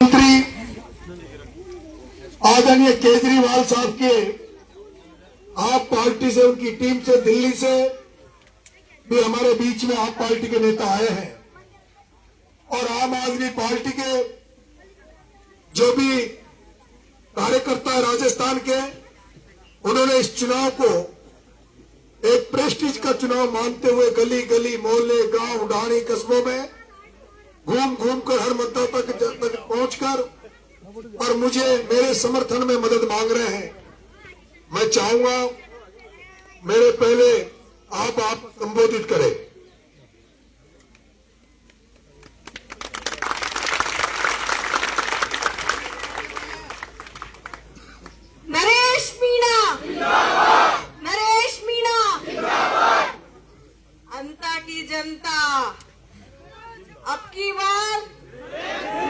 मंत्री आदरणीय केजरीवाल साहब के आप पार्टी से, उनकी टीम से, दिल्ली से भी हमारे बीच में आप पार्टी के नेता आए हैं और आम आदमी पार्टी के जो भी कार्यकर्ता है राजस्थान के, उन्होंने इस चुनाव को एक प्रेस्टीज का चुनाव मानते हुए गली गली, मोहल्ले, गांव, ढाणी, कस्बों में घूम घूम कर हर मतदाता तक पहुंचकर और मुझे मेरे समर्थन में मदद मांग रहे हैं। मैं चाहूंगा मेरे पहले आप संबोधित करें। नरेश मीणा जिंदाबाद, नरेश मीणा जिंदाबाद। अंता की जनता अब की बार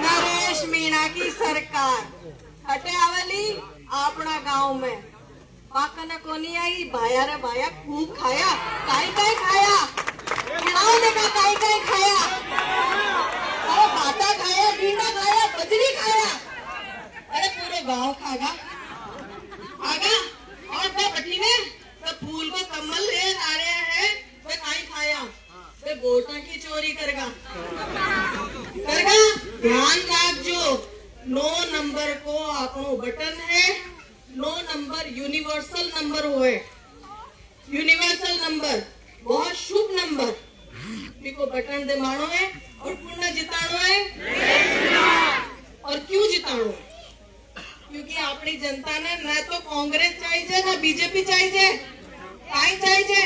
नरेश मीणा की सरकार हटेआवली अपना गांव में पाकना कोनी आई। भाया रे भाया खूब खाया, काई काई खाया, गिनाओ देखा काई काई खाया, अरे बाटा खाया, भींडा खाया, बजरी खाया, अरे पूरे गांव खागा आगा। और तो बटी ने तो फूल को कमल ले आ रहे हैं, वे काई खाया, वे वोटों की चोरी करेगा करेगा। ध्यान रखजो, 9 नंबर को आपनो बटन है, 9 नंबर यूनिवर्सल नंबर होए, यूनिवर्सल नंबर बहुत शुभ नंबर को बटन दे मानो है और पुण्य जितानो है। और क्यों जितानो? क्योंकि अपनी जनता ने न तो कांग्रेस चाहिए ना बीजेपी चाहिए, काई चाहिए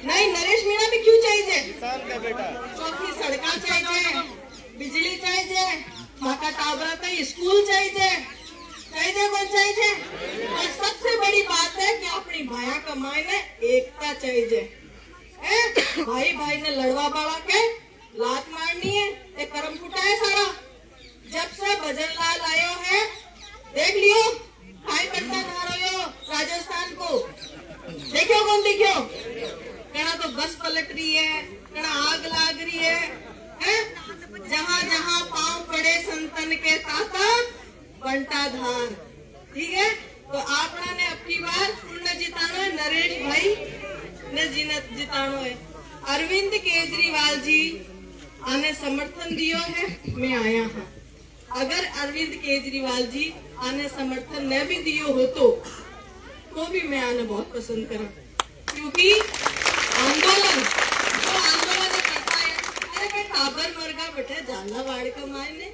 नहीं, नरेश मीणा भी क्यों चाहिए? चौथी सड़का चाहिए, बिजली चाहिए, माता टाबरा का स्कूल चाहिए, कौन चाहिए? और सबसे बड़ी बात है कि अपनी भाया कमाई ने एकता चाहिए। भाई भाई ने लड़वा बाड़ा के लात मारनी है, ये कर्म फुटा है सारा। जब से भजन लाल आयो है, देख लियो भाई पट्टा धारो राजस्थान को, देखियो कौन देखियो, कहना तो बस पलट रही है, कहना आग लाग रही है? जहाँ जहाँ पांव पड़े संतन के ताता बंटा धार। ठीक है, तो आपना ने अपनी बार पुण्य जितानो है, नरेश भाई ने जितानो है। अरविंद केजरीवाल जी आने समर्थन दियो है, मैं आया हूँ। अगर अरविंद केजरीवाल जी आने समर्थन न भी दियो हो तो भी मैं आने बहुत पसंद करूँ, क्योंकि आंदोलन जो आंदोलन करता है, अरे भाई टाबर मरगा बटे झालावाड़ का मायने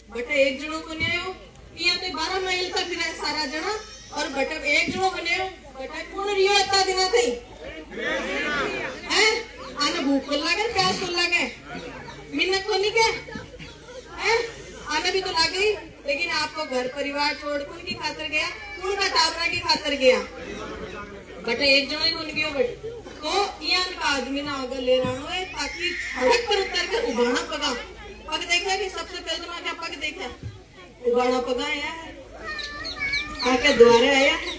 बटे एक जनो बने हो, यहाँ पे 12 माइल तक फिर सारा जना, और बटे एक जनो बने हो, बटे कौन रियो इतना दिना थी हैं? आने भूख को लगे, प्यास को लगे, मिन्नत को नहीं के हैं? आने भी तो लगे, लेकिन आपको घर परिवार छोड़ कौन की खातर गया, कौन का टाबरा की खातर गया, बटे एक जनो ही कौन गयो बटे। तो यहाँ का आदमी ना आगे ले रहा है, ताकि सड़क पर उतर कर उबाना पगा। पग देखा कि सबसे पहले तो मैं क्या पग देखा, उबाना पगा आया है, आके द्वारे आया है,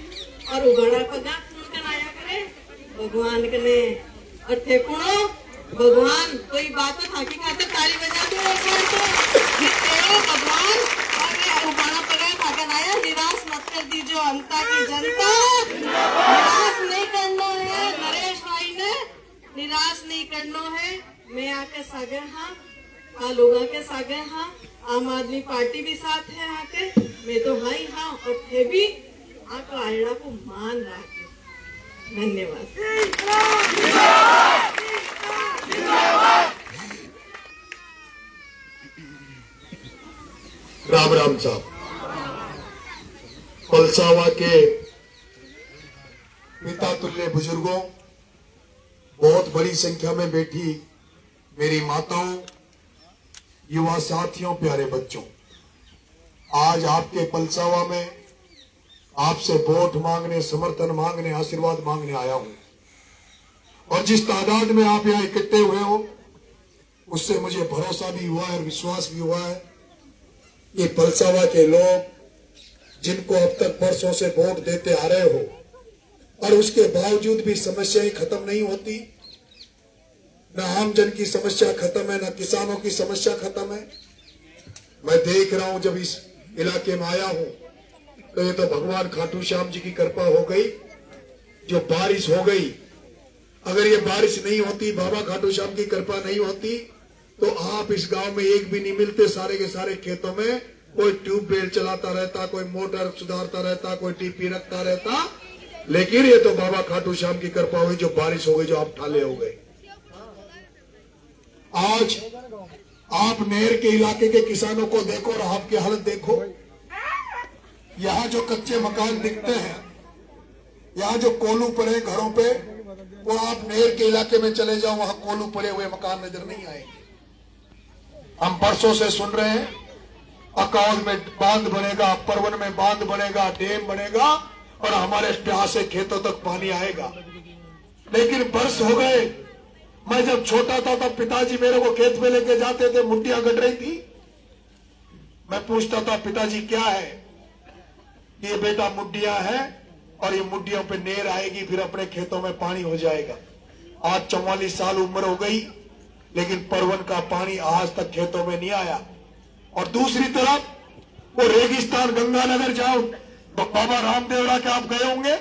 और उबाना पगा कौन आया करे, भगवान कने। और थे कुणो भगवान, कोई बात तो थाकी खाते ताली बजा दो भगवान, और उबाना पगा खाकर आया। निराश मत कर दीजो अंता की जनता, निराश नहीं करना है, नरेश भाई ने निराश नहीं करना है। मैं आके सागे हाँ, लोग के सागे हाँ, आम आदमी पार्टी भी साथ है आके, मैं तो हाई हाँ, और थे भी आको आयड़ा को मान रखे। धन्यवाद। राम राम साहब, पलसावा के पिता तुल्य बुजुर्गों, बहुत बड़ी संख्या में बैठी मेरी माताओं, युवा साथियों, प्यारे बच्चों, आज आपके पलसावा में आपसे वोट मांगने, समर्थन मांगने, आशीर्वाद मांगने आया हूं। और जिस तादाद में आप यहाँ इकट्ठे हुए हो, उससे मुझे भरोसा भी हुआ है और विश्वास भी हुआ है कि पलसावा के लोग जिनको अब तक वर्षों से वोट देते आ रहे हो, और उसके बावजूद भी समस्याएं खत्म नहीं होती, न आम जन की समस्या खत्म है, न किसानों की समस्या खत्म है, मैं देख रहा हूं जब इस इलाके में आया हूं तो ये तो भगवान खाटू श्याम जी की कृपा हो गई, जो बारिश हो गई। अगर ये बारिश नहीं होती, बाबा खाटू श्याम की कृपा नहीं होती, तो आप इस गांव में एक भी नहीं मिलते। सारे के सारे खेतों में कोई ट्यूबवेल चलाता रहता, कोई मोटर सुधारता रहता, कोई टीपी रखता रहता। लेकिन ये तो बाबा खाटू श्याम की कृपा हुई, जो बारिश हो गई, जो आप ठाले हो गए। आज आप नहर के इलाके के किसानों को देखो और आपकी हालत देखो। यहाँ जो कच्चे मकान दिखते हैं, यहाँ जो कोलू पड़े घरों पे, वो आप नहर के इलाके में चले जाओ, वहां कोलू पड़े हुए मकान नजर नहीं आएंगे। हम बरसों से सुन रहे हैं अकाउंट में बांध बनेगा, परवन में बांध बनेगा, डैम बनेगा और हमारे प्यासे खेतों तक पानी आएगा। लेकिन बरस हो गए। मैं जब छोटा था तब पिताजी मेरे को खेत में लेके जाते थे, मुड्डियां गड़ रही थी। मैं पूछता था पिताजी क्या है? ये बेटा मुड्डियां है और ये मुड्डियों पे नहर आएगी, फिर अपने खेतों में पानी हो जाएगा। आज 44 साल उम्र हो गई, लेकिन परवन का पानी आज तक खेतों में नहीं आया। और दूसरी तरफ वो रेगिस्तान गंगानगर जाओ, बाबा रामदेवरा के आप गए होंगे।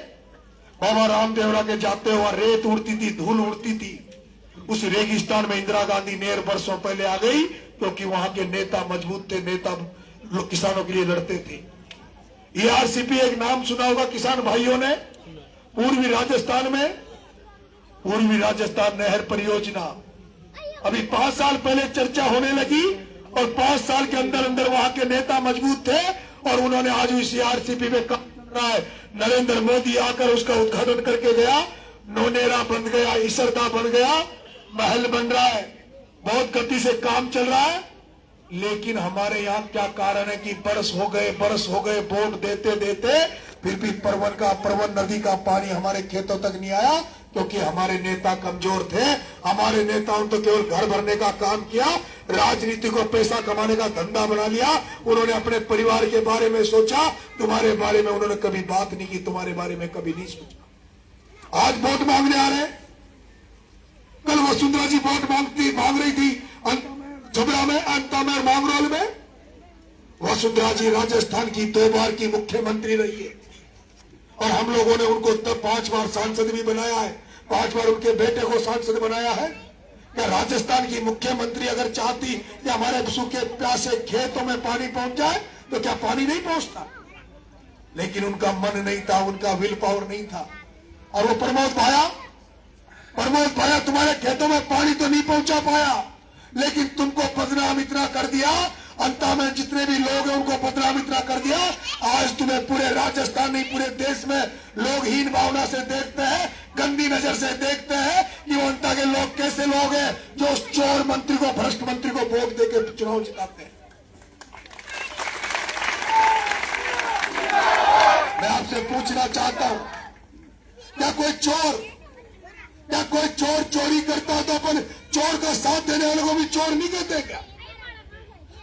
बाबा रामदेवरा के जाते हुआ रेत उड़ती थी, धूल उड़ती थी। उस रेगिस्तान में इंदिरा गांधी नहर बरसों पहले आ गई, क्योंकि वहां के नेता मजबूत थे, नेता लोग किसानों के लिए लड़ते थे। ERCP एक नाम सुना होगा किसान भाइयों ने। पूर्वी राजस्थान नहर परियोजना अभी 5 साल पहले चर्चा होने लगी और 5 साल के अंदर अंदर वहां के नेता मजबूत थे और उन्होंने आज इस ERCP में काम कर रहा है। नरेंद्र मोदी आकर उसका उद्घाटन करके गया। नोनेरा बन गया, इसरदा बन गया, महल बन रहा है, बहुत गति से काम चल रहा है। लेकिन हमारे यहाँ क्या कारण है कि बरस हो गए वोट देते देते फिर भी परवन नदी का पानी हमारे खेतों तक नहीं आया, क्योंकि हमारे नेता कमजोर थे। हमारे नेताओं तो केवल घर भरने का काम किया, राजनीति को पैसा कमाने का धंधा बना लिया। उन्होंने अपने परिवार के बारे में सोचा, तुम्हारे बारे में उन्होंने कभी बात नहीं की, तुम्हारे बारे में कभी नहीं सोचा। आज वोट मांगने आ रहे। कल वसुंधरा जी वोट मांग रही थी छबरा में, अंता में, मांगरोल में। वसुंधरा जी राजस्थान की 2 बार की मुख्यमंत्री रही है और हम लोगों ने उनको तब 5 बार सांसद भी बनाया है, 5 बार उनके बेटे को सांसद बनाया है। क्या राजस्थान की मुख्यमंत्री अगर चाहती कि हमारे सूखे प्यासे खेतों में पानी पहुंच जाए तो क्या पानी नहीं पहुंचता? लेकिन उनका मन नहीं था, उनका विल पावर नहीं था। और वो प्रमोद भाया तुम्हारे खेतों में पानी तो नहीं पहुंचा पाया, लेकिन तुमको बदनाम इतना कर दिया, अंता में जितने भी लोग हैं उनको बदनाम इतना कर दिया। आज तुम्हें पूरे राजस्थान नहीं पूरे देश में लोग हीन भावना से देखते हैं, गंदी नजर से देखते हैं कि वो अंता के लोग कैसे लोग हैं जो उस चोर मंत्री को, भ्रष्ट मंत्री को वोट देकर चुनाव जिताते हैं। मैं आपसे पूछना चाहता हूं, क्या कोई चोर चोरी करता तो अपन चोर का साथ देने वालों को भी चोर नहीं कहते क्या?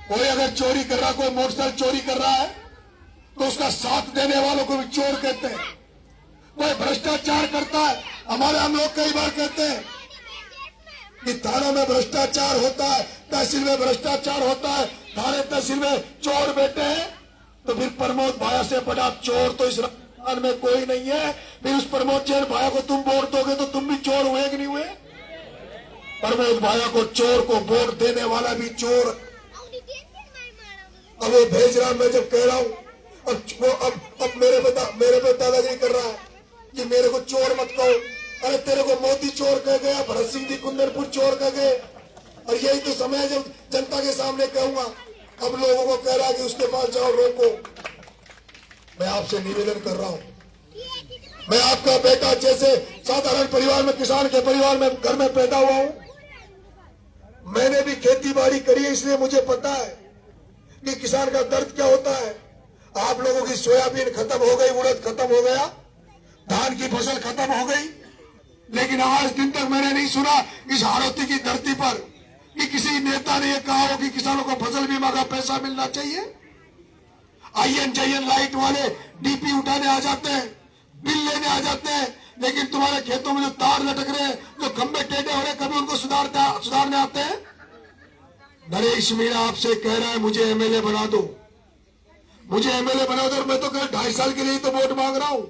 कोई अगर चोरी कर रहा, कोई मोटरसाइकिल चोरी कर रहा है तो उसका साथ देने वालों को भी चोर कहते हैं। कोई भ्रष्टाचार करता है, हम लोग कई बार कहते हैं कि थानों में भ्रष्टाचार होता है, तहसील में भ्रष्टाचार होता है, थाने तहसील में चोर बैठे हैं, तो फिर प्रमोद भाया से बड़ा चोर तो इस राजस्थान में कोई नहीं है। फिर उस प्रमोद चैन भाया को तुम वोट दोगे तो तुम भी चोर हुए कि नहीं हुए? प्रमोद भाया को, चोर को वोट देने वाला भी चोर। अब वो भेज रहा, मैं जब कह रहा हूं अब मेरे पे दादागिरी कर रहा है कि मेरे को चोर मत कहो। अरे तेरे को मोदी चोर कह गया, भरत सिंह जी कुंदनपुर चोर कह गए, और यही तो समय है जब जनता के सामने कहूंगा। अब लोगों को कह रहा है कि उसके पास जाओ, रोको। मैं आपसे निवेदन कर रहा हूं, मैं आपका बेटा जैसे साधारण परिवार में, किसान के परिवार में, घर में पैदा हुआ हूं। मैंने भी खेती बाड़ी करी है, इसलिए मुझे पता है कि किसान का दर्द क्या होता है। आप लोगों की सोयाबीन खत्म हो गई, उड़द खत्म हो गया, धान की फसल खत्म हो गई, लेकिन आज दिन तक मैंने नहीं सुना इस हाड़ौती की धरती पर कि किसी नेता ने यह कहा हो कि किसानों को फसल बीमा का पैसा मिलना चाहिए। INJN लाइट वाले DP उठाने आ जाते हैं, बिल लेने आ जाते हैं, लेकिन तुम्हारे खेतों में जो तार लटक रहे हैं, जो खंबे टेढ़े हो रहे हैं, कभी उनको सुधारने आते हैं? नरेश मीणा आपसे कह रहा है मुझे एमएलए बना दो, मुझे एमएलए बना दो। मैं तो कल 2.5 साल के लिए तो वोट मांग रहा हूं।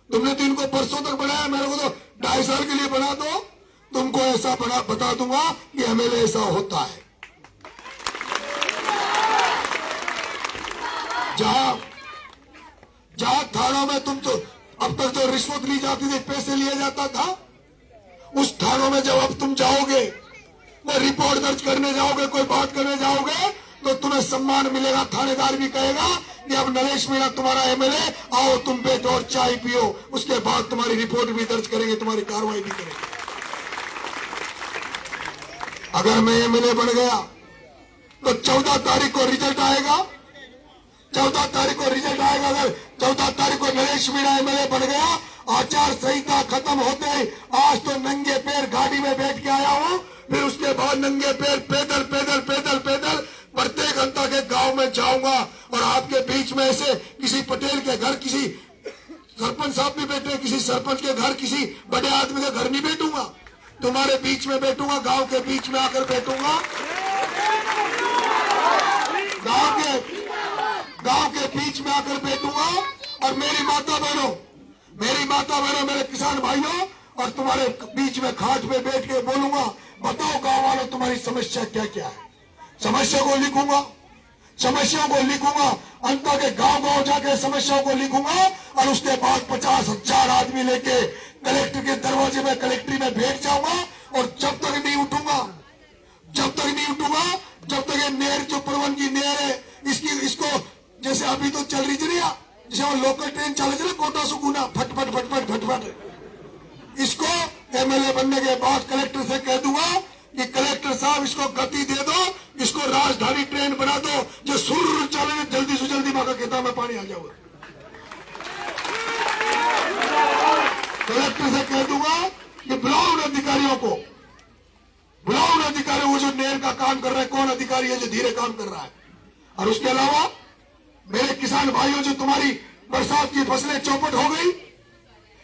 तुमने तो इनको परसों तक बनाया, मेरे को तो 2.5 साल के लिए बना दो। तुमको ऐसा बता दूंगा कि एमएलए ऐसा होता है। जहां थानों में तुम तो अब तक जो रिश्वत ली जाती थी, पैसे लिए जाता था, उस थानों में जब अब तुम जाओगे, कोई रिपोर्ट दर्ज करने जाओगे, कोई बात करने जाओगे, तो तुम्हें सम्मान मिलेगा। थानेदार भी कहेगा कि अब नरेश मीणा तुम्हारा एमएलए, आओ तुम बैठो और चाय पियो। उसके बाद तुम्हारी रिपोर्ट भी दर्ज करेंगे, तुम्हारी कार्रवाई भी करेंगे। अगर मैं एमएलए बन गया तो 14 तारीख को रिजल्ट आएगा। 14 तारीख को रिजल्ट आएगा। अगर 14 तारीख को नरेश मीणा एमएलए बन गया, आचार संहिता खत्म होते ही, आज तो नंगे पैर गाड़ी में बैठ के आया हूं, फिर उसके बाद नंगे पैर पैदल पैदल पैदल पैदल प्रत्येक घंटा के गांव में जाऊंगा। और आपके बीच में ऐसे किसी पटेल के घर, किसी सरपंच साहब भी बैठे, किसी सरपंच के घर, किसी बड़े आदमी के घर नहीं बैठूंगा, तुम्हारे बीच में बैठूंगा, गांव के बीच में आकर बैठूंगा। गांव के बीच में आकर बैठूंगा और मेरी माता बहनों, मेरे किसान भाइयों, और तुम्हारे बीच में खाट पे बैठ के बोलूंगा, बताओ गांव वालों तुम्हारी समस्या क्या क्या है। समस्या को लिखूंगा, समस्याओं को लिखूंगा, अंत के गांव गांव जाके समस्याओं को लिखूंगा। और उसके बाद 50,000 आदमी लेके कलेक्टर के दरवाजे में, कलेक्ट्री में बैठ जाऊंगा। और जब तक नहीं उठूंगा, जब तक ये नहर, जो परवन की नहर है, इसको जैसे अभी तो चल रही थी ना, जैसे वो लोकल ट्रेन चले थे ना, कोटा सुकूना, फटफट फटफट फटफट, इसको एमएलए बनने के बाद कलेक्टर से कह दूंगा कि कलेक्टर साहब इसको गति दे दो, इसको राजधानी ट्रेन बना दो, जो सुर चले, जल्दी से जल्दी माँ का खेता में पानी आ जाओगे। कलेक्टर से कह दूंगा कि बुलाओ उन अधिकारियों को, बुलाओ उन अधिकारियों को जो नहर का काम कर रहे हैं। कौन अधिकारी है जो धीरे काम कर रहा है? और उसके अलावा मेरे किसान भाइयों, जो तुम्हारी बरसात की फसलें चौपट हो गई,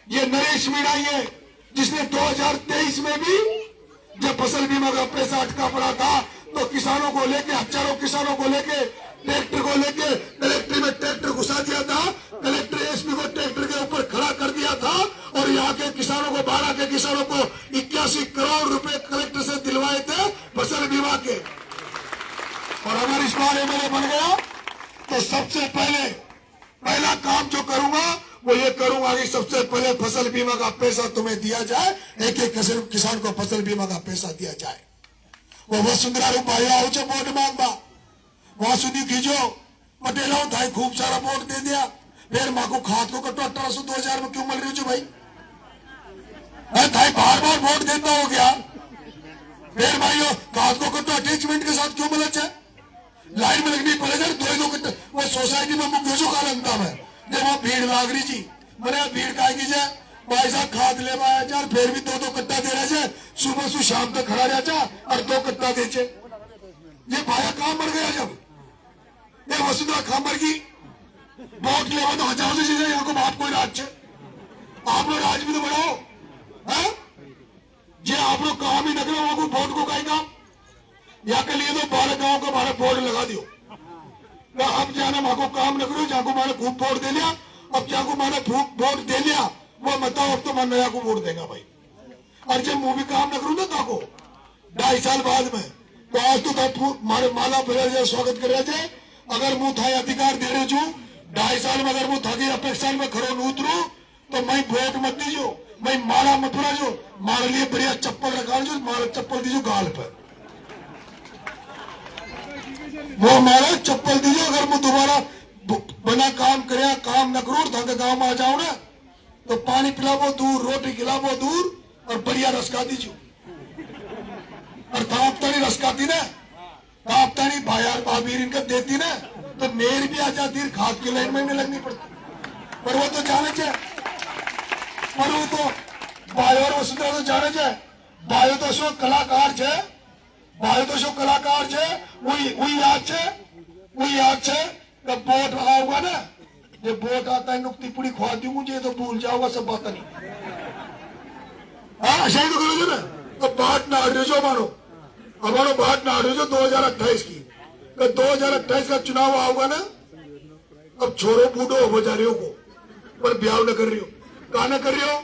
ये नरेश मीणा ही है जिसने 2023 में भी जब फसल बीमा का पैसा अटका पड़ा था, तो किसानों को लेके, हजारों किसानों को लेके, ट्रैक्टर को लेके कलेक्ट्री में ट्रैक्टर घुसा दिया था, कलेक्टर एसपी को ट्रैक्टर के ऊपर खड़ा कर दिया था। और यहाँ के किसानों को, 12 के किसानों को 81 करोड़ रुपए कलेक्टर से दिलवाए थे फसल बीमा के। और अगर इस बार एमएलए बन गया तो सबसे पहला काम जो करूंगा वो ये करूंगा कि सबसे पहले फसल बीमा का पैसा तुम्हें दिया जाए, एक एक किसान को फसल बीमा का पैसा दिया जाए। वो वसुंधरा भाई आओ छे वोट मांगवा, वहां सुधी खींचो पटेल थाई खूब सारा वोट दे दिया, फिर माँ को खाद को कटो 1800 2000 में क्यों मिल रही हो भाई? थाई बार बार वोट देता हो गया, फिर भाइयों खाद को कटो अटैचमेंट के साथ क्यों मिले? लाइन में लगनी पड़ेगा, दो कट्टे वो सोसाइटी में मुख्य जो का लगता है, जब वो भीड़ लाग रही जी, मैंने भीड़ का जाए भाई साहब खाद ले आया चार, फिर भी 2-2 कट्टा दे रहे थे, सुबह से शाम तक खड़ा रहा था और 2 कट्टा दे। ये भाया काम मर गया। जब ये वसुंधरा खामर की वोट ले तो हजारों से यहाँ को बात कोई राज है, आप लोग राज भी तो बढ़ाओ है जे, आप लोग काम ही न करो, वहां को वोट को कहीं काम या के लिए तो 12 गाँव को हमारे बोर्ड लगा दियो। अब जाना माँ को काम न करो, जहाँ को मैंने खूब वोट दे लिया, अब जहाँ को मैंने वोट दे लिया वो बताओ, अब तो मैं नया को वोट देगा भाई। और जब मुंह भी काम न करूँ ना ताको 2.5 साल बाद में, तो आज तो मारे माला फिर स्वागत कर रहे थे। अगर मुंह था अधिकार दे रहे छू 2.5 साल में, अगर मुंह था की अपेक्षा में खरो न उतरू तो मैं वोट मत दीजो, मैं माला मत जो, मारे लिए बढ़िया चप्पल रखा जो, मारे चप्पल दीजो गाल पर, वो मारे चप्पल दीजिए। अगर मैं दोबारा बना काम करे, काम न करूँ तो गांव में आ जाऊं ना, तो पानी पिलावो दूर, रोटी खिलावो दूर, और बढ़िया रसका दीजिए। और तापतानी रसकाती ना, तापतानी भायार भाभीर इनका देती ना, तो नेर भी आ जाती, खाद की लाइन में नहीं लगनी पड़ती। पर वो तो जाने चाहे, पर वो तो भाई और वसुंधरा तो जाने चाहे, भाई तो शो कलाकार है, भाई तो शो कलाकार है, वही याद है जब वोट आऊंगा ना, जब वोट आता है नुकती पूरी खुआ दी मुझे, तो भूल जाओगा सब बात नहीं। हाँ ऐसा ही तो करोगे ना, तो बात ना हटो जो मानो, हमारो बात ना जो 2028 की 2028 का चुनाव आओगा ना, अब छोरो बूढ़ो हो बेचारियों को, पर ब्याह न कर रही हो, कहा न कर रही हो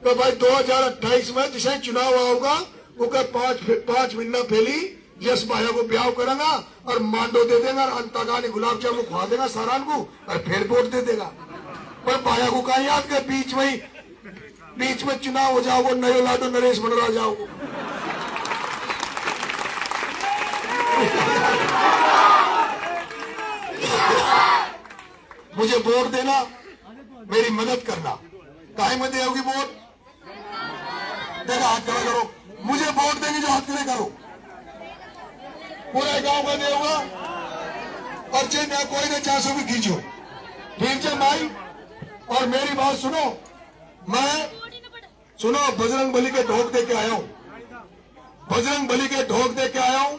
तो भाई 2028 में जिसे चुनाव आओगा वो क्या 5 महीना पहली यश भाया को ब्याह करेगा और मांडो दे देगा, अंतागानी गुलाब जामुन खुआ देगा सारान को और फिर वोट दे देगा। पर भाया को कहा याद के बीच में चुनाव हो जाओगे, नयो लाडो नरेश बनरा जाओगे। मुझे वोट देना, मेरी मदद करना, काहे में देगी वोट? देखा हाथ खड़ा करो, मुझे वोट देंगे जो हाथ खड़े करो, पूरे गांव का देगा और चाहे कोई ने 400 भी खींचो, ठीक है भाई। और मेरी बात सुनो, सुनो बजरंग बली के ढोक दे के आया हूं, बजरंग बली के ढोक दे के आया हूं।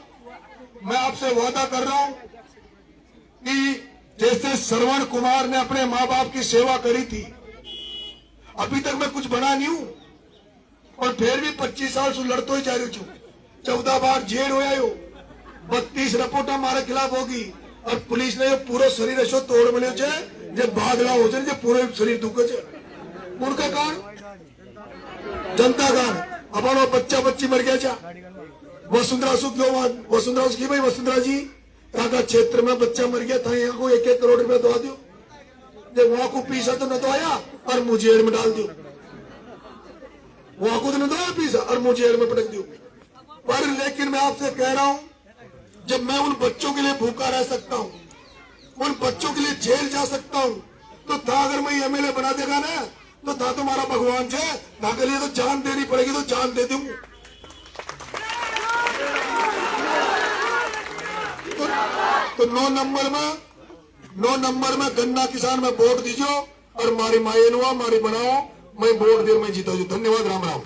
मैं आपसे वादा कर रहा हूं कि जैसे श्रवण कुमार ने अपने माँ बाप की सेवा करी थी, अभी तक मैं कुछ बना नहीं हूं और फिर भी 25 साल से लड़तो ही जा रही हूं। 14 बार जेल हो आयो, 32 रिपोर्ट हमारे खिलाफ होगी और पुलिस ने पूरा शरीर ऐसो तोड़ मिले जब भागला हो जाए, पूरे शरीर दुखे उनका कारण जनता कारण। अब बच्चा बच्ची मर गया चा वसुंधरा सुख वसुंधरा की भाई वसुंधरा जी का क्षेत्र में बच्चा मर गया था, यहाँ को 1-1 करोड़ रुपया दवा दो, जब वहां को पीसा तो न दवाया और मुझे जेल में डाल दियो, वहां को तो न दवाया पीसा और मुझे जेल में पटक दियो। पर लेकिन मैं आपसे कह रहा हूं, जब मैं उन बच्चों के लिए भूखा रह सकता हूं, उन बच्चों के लिए जेल जा सकता हूं, तो था अगर मैं एमएलए बना देगा ना तो था तुम्हारा भगवान से, था के लिए तो जान देनी पड़ेगी तो जान दे दूंगा। तो 9 नंबर में गन्ना किसान में वोट दीजियो और मारी माए नुआ मारी बनाओ, मैं वोट दे मैं जीता। धन्यवाद, राम राम।